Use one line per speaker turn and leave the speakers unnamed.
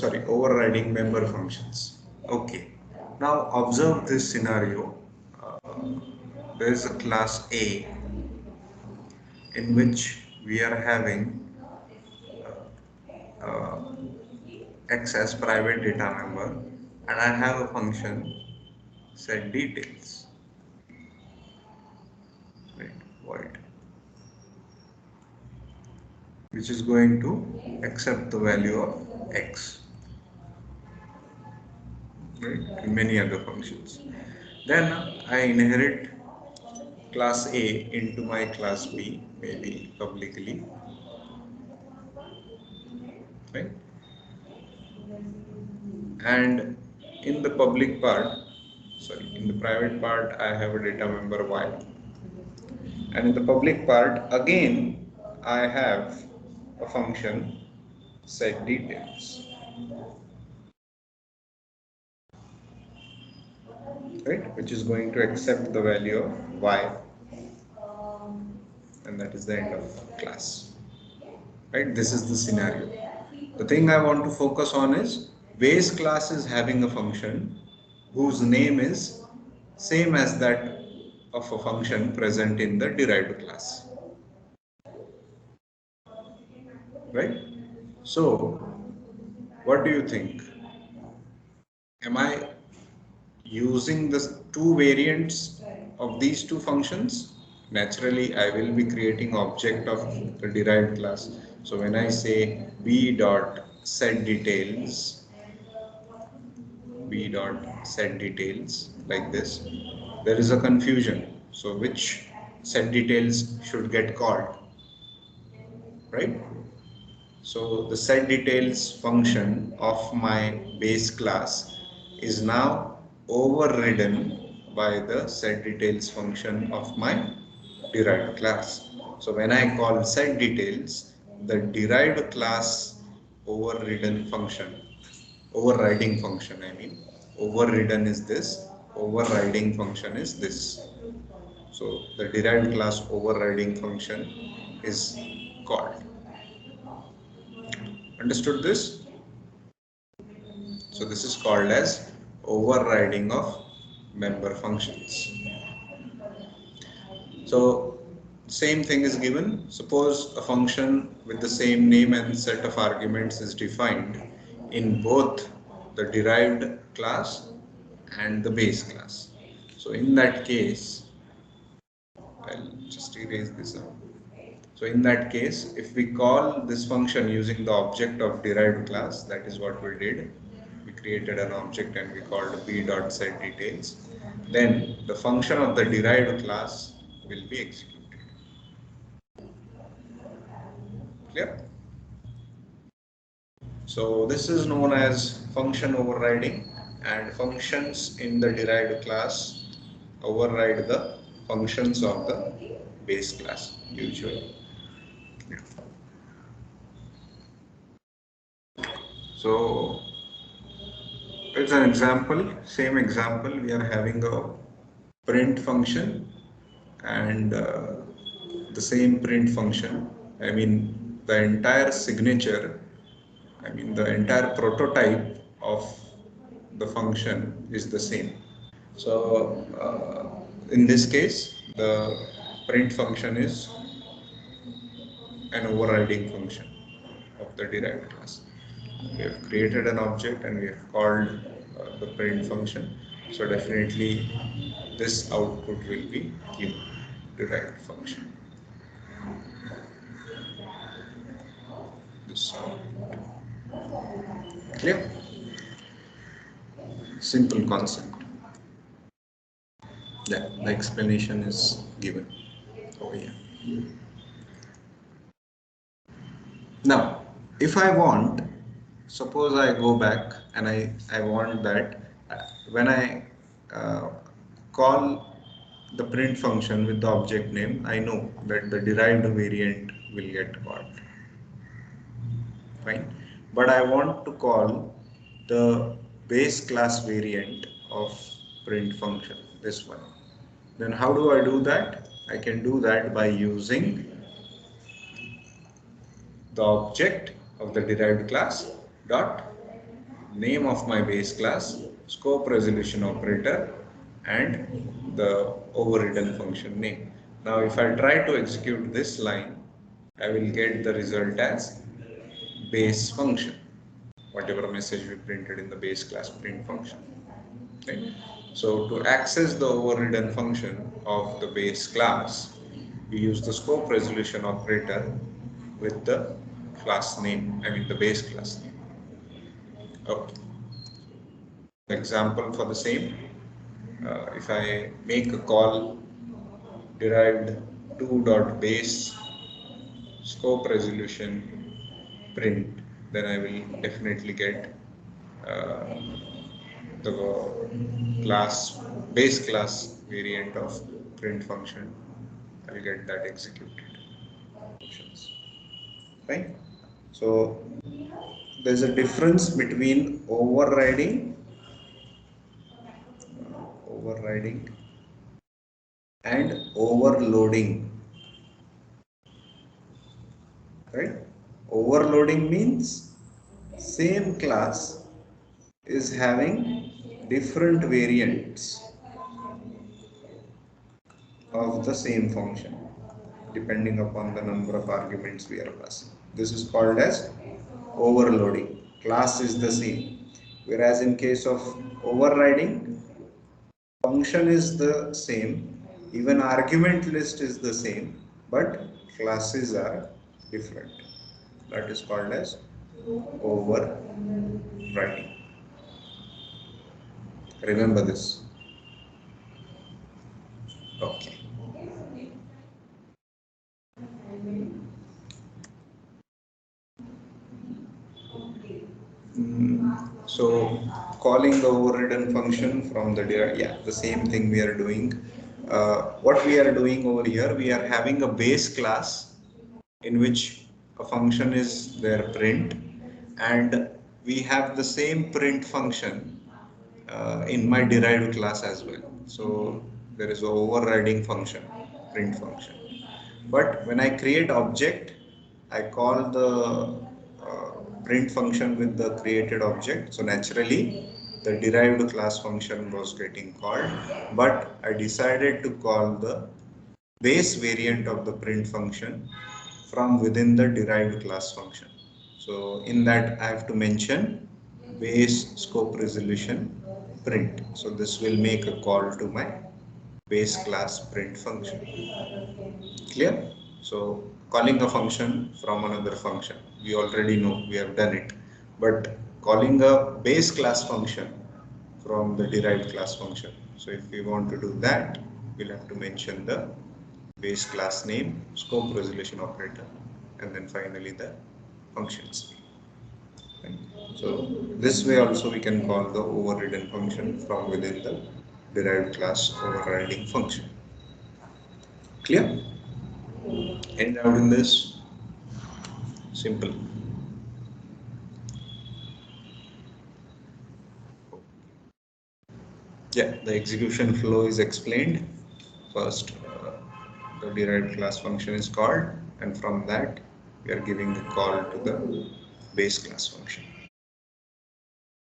sorry, overriding member functions. Okay, now observe this scenario. There is a class A in which we are having uh, X as private data member, and I have a function set details, right, void, which is going to accept the value of X, right, and many other functions. Then I inherit class A into my class B, maybe publicly, right? And in the public part, sorry, in the private part, I have a data member Y, and in the public part, again, I have a function set details, right, which is going to accept the value of Y, and that is the end of class, right? This is the scenario. The thing I want to focus on is base class is having a function whose name is same as that of a function present in the derived class, right? So what do you think? Am I using the two variants of these two functions? Naturally, I will be creating object of the derived class. So when I say b dot set details, b dot set details like this, there is a confusion. So which set details should get called, right? So the set details function of my base class is now overridden by the set details function of my derived class. So when I call set details, the derived class overridden function, overriding function, I mean, overridden is this, overriding function is this. So the derived class overriding function is called. Understood this? So this is called as overriding of member functions. So same thing is given. Suppose a function with the same name and set of arguments is defined in both the derived class and the base class. So in that case, I'll just erase this out. So in that case, if we call this function using the object of derived class, that is what we did. We created an object and we called b.setDetails. Then the function of the derived class will be executed. Clear? So this is known as function overriding, and functions in the derived class override the functions of the base class usually. So it's an example, same example. We are having a print function, and the same print function, I mean the entire signature, I mean the entire prototype of the function is the same. So in this case, the print function is an overriding function of the derived class. We have created an object and we have called the print function. So definitely this output will be given, derived function. This output. Clear? Simple concept. Yeah, the explanation is given over here. Now, if I want, suppose I go back and I want that when I uh, call the print function with the object name, I know that the derived variant will get called. Fine. But I want to call the base class variant of print function, this one. Then how do I do that? I can do that by using the object of the derived class dot name of my base class, scope resolution operator, and the overridden function name. Now if I try to execute this line, I will get the result as base function, whatever message we printed in the base class print function. Okay. So to access the overridden function of the base class, we use the scope resolution operator with the class name, I mean the base class name. Okay. Example for the same, if I make a call derived 2.base scope resolution print, then I will definitely get uh, the class base class variant of print function. I'll get that executed. Functions. Fine. So there's a difference between overriding and overloading. Right? Overloading means same class is having different variants of the same function depending upon the number of arguments we are passing. This is called as overloading. Class is the same. Whereas in case of overriding, function is the same, even argument list is the same, but classes are different. That is called as overriding. Remember this. Okay. So calling the overridden function from the yeah, the same thing we are doing. What we are doing over here, we are having a base class in which a function is their print, and we have the same print function in my derived class as well. So there is a overriding function, print function. But when I create object, I call the print function with the created object. So naturally, the derived class function was getting called, but I decided to call the base variant of the print function from within the derived class function. So in that I have to mention base scope resolution print. So this will make a call to my base class print function. Clear? So calling a function from another function, we already know, we have done it. But calling a base class function from the derived class function. So if we want to do that, we'll have to mention the base class name, scope resolution operator, and then finally the functions. Right? So this way also we can call the overridden function from within the derived class overriding function. Clear? Any doubt in this? Simple. Yeah, the execution flow is explained. First, the derived class function is called, and from that, we are giving the call to the base class function.